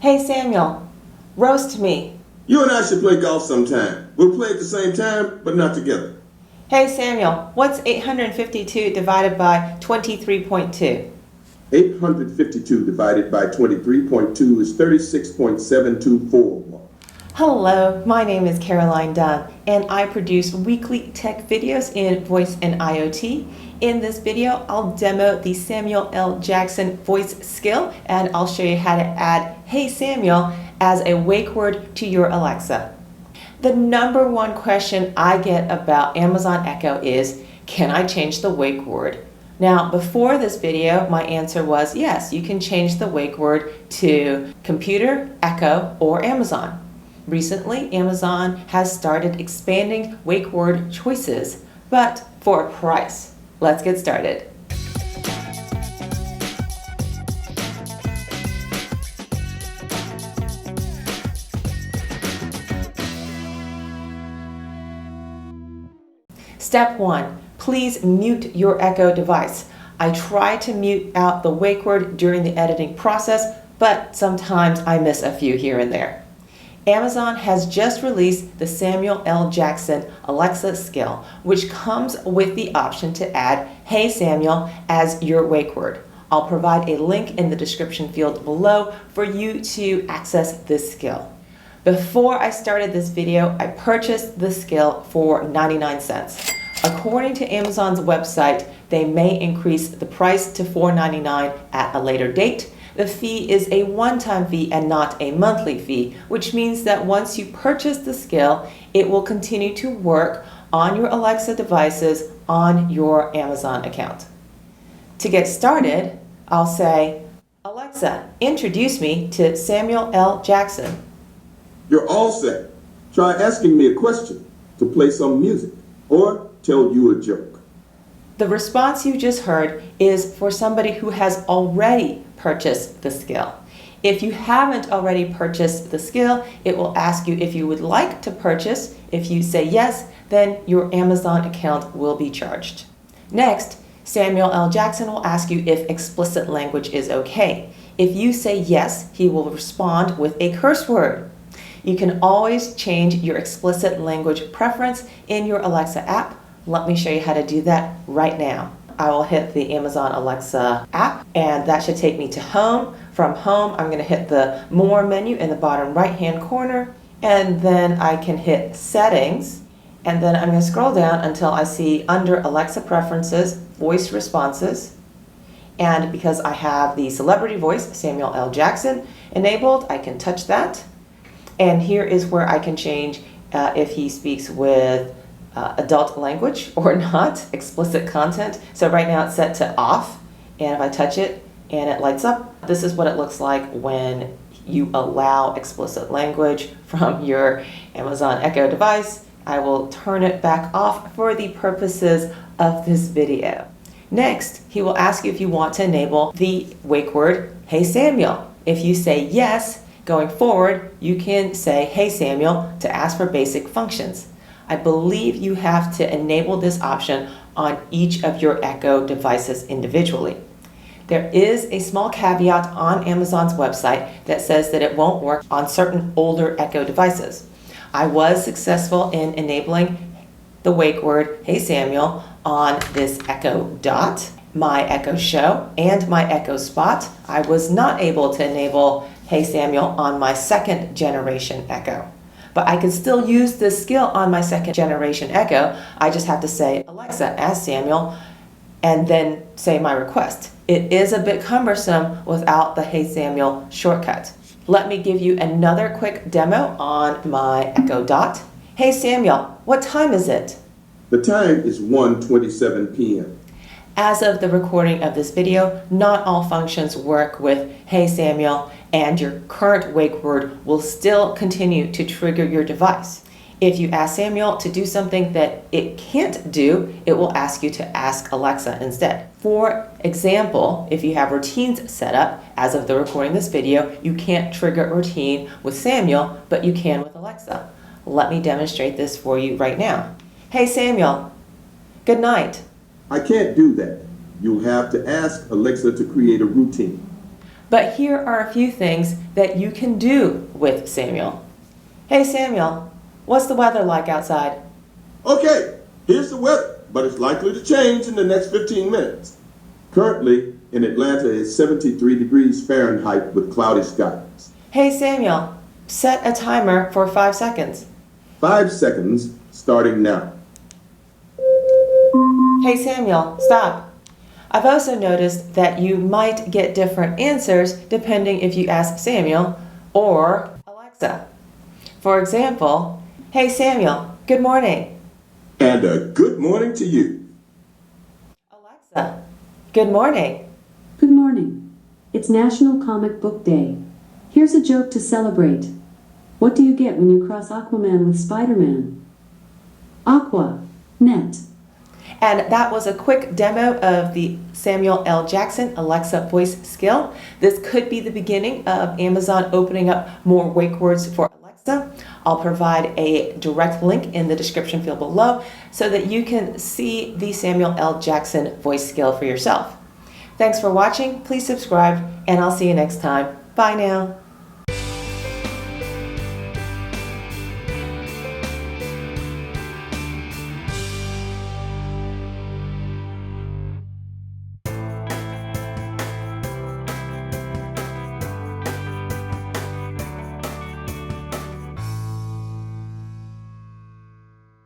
Hey Samuel, roast me. You and I should play golf sometime. We'll play at the same time, but not together. Hey Samuel, what's 852 divided by 23.2? 852 divided by 23.2 is 36.724. Hello, my name is Caroline Dunn, and I produce weekly tech videos in voice and IoT. In this video, I'll demo the Samuel L. Jackson voice skill, and I'll show you how to add Hey Samuel as a wake word to your Alexa. The number one question I get about Amazon Echo is, can I change the wake word? Now, before this video, my answer was yes, you can change the wake word to computer, Echo, or Amazon. Recently, Amazon has started expanding wake word choices, but for a price. Let's get started. Step 1. Please mute your Echo device. I try to mute out the wake word during the editing process, but sometimes I miss a few here and there. Amazon has just released the Samuel L. Jackson Alexa skill, which comes with the option to add Hey Samuel as your wake word. I'll provide a link in the description field below for you to access this skill. Before I started this video, I purchased the skill for 99 cents. According to Amazon's website, they may increase the price to $4.99 at a later date. The fee is a one-time fee and not a monthly fee, which means that once you purchase the skill, it will continue to work on your Alexa devices on your Amazon account. To get started, I'll say, Alexa, introduce me to Samuel L. Jackson. You're all set. Try asking me a question to play some music or tell you a joke. The response you just heard is for somebody who has already purchased the skill. If you haven't already purchased the skill, it will ask you if you would like to purchase. If you say yes, then your Amazon account will be charged. Next, Samuel L. Jackson will ask you if explicit language is okay. If you say yes, he will respond with a curse word. You can always change your explicit language preference in your Alexa app. Let me show you how to do that right now. I will hit the Amazon Alexa app, and that should take me to home. From home, I'm going to hit the More menu in the bottom right-hand corner, and then I can hit Settings, and then I'm going to scroll down until I see under Alexa Preferences, Voice Responses, and because I have the celebrity voice, Samuel L. Jackson, enabled, I can touch that, and here is where I can change if he speaks with adult language or not, explicit content. So right now it's set to off, and if I touch it and it lights up, this is what it looks like when you allow explicit language from your Amazon Echo device. I will turn it back off for the purposes of this video. Next, he will ask you if you want to enable the wake word, Hey Samuel. If you say yes, going forward, you can say Hey Samuel to ask for basic functions. I believe you have to enable this option on each of your Echo devices individually. There is a small caveat on Amazon's website that says that it won't work on certain older Echo devices. I was successful in enabling the wake word Hey Samuel on this Echo Dot, my Echo Show, and my Echo Spot. I was not able to enable Hey Samuel on my second generation Echo. But I can still use this skill on my second generation Echo. I just have to say, Alexa, ask Samuel, and then say my request. It is a bit cumbersome without the Hey Samuel shortcut. Let me give you another quick demo on my Echo Dot. Hey Samuel, what time is it? The time is 1:27 p.m. As of the recording of this video, not all functions work with Hey Samuel, and your current wake word will still continue to trigger your device. If you ask Samuel to do something that it can't do, it will ask you to ask Alexa instead. For example, if you have routines set up, as of the recording of this video, you can't trigger a routine with Samuel, but you can with Alexa. Let me demonstrate this for you right now. Hey Samuel, good night. I can't do that. You'll have to ask Alexa to create a routine. But here are a few things that you can do with Samuel. Hey Samuel, what's the weather like outside? Okay, here's the weather, but it's likely to change in the next 15 minutes. Currently, in Atlanta, it's 73 degrees Fahrenheit with cloudy skies. Hey Samuel, set a timer for 5 seconds. 5 seconds starting now. Hey Samuel, stop. I've also noticed that you might get different answers depending if you ask Samuel or Alexa. For example, hey Samuel, good morning. And a good morning to you. Alexa, good morning. Good morning. It's National Comic Book Day. Here's a joke to celebrate. What do you get when you cross Aquaman with Spider-Man? Aqua. Net. And that was a quick demo of the Samuel L. Jackson Alexa voice skill. This could be the beginning of Amazon opening up more wake words for Alexa. I'll provide a direct link in the description field below so that you can see the Samuel L. Jackson voice skill for yourself. Thanks for watching. Please subscribe, and I'll see you next time. Bye now.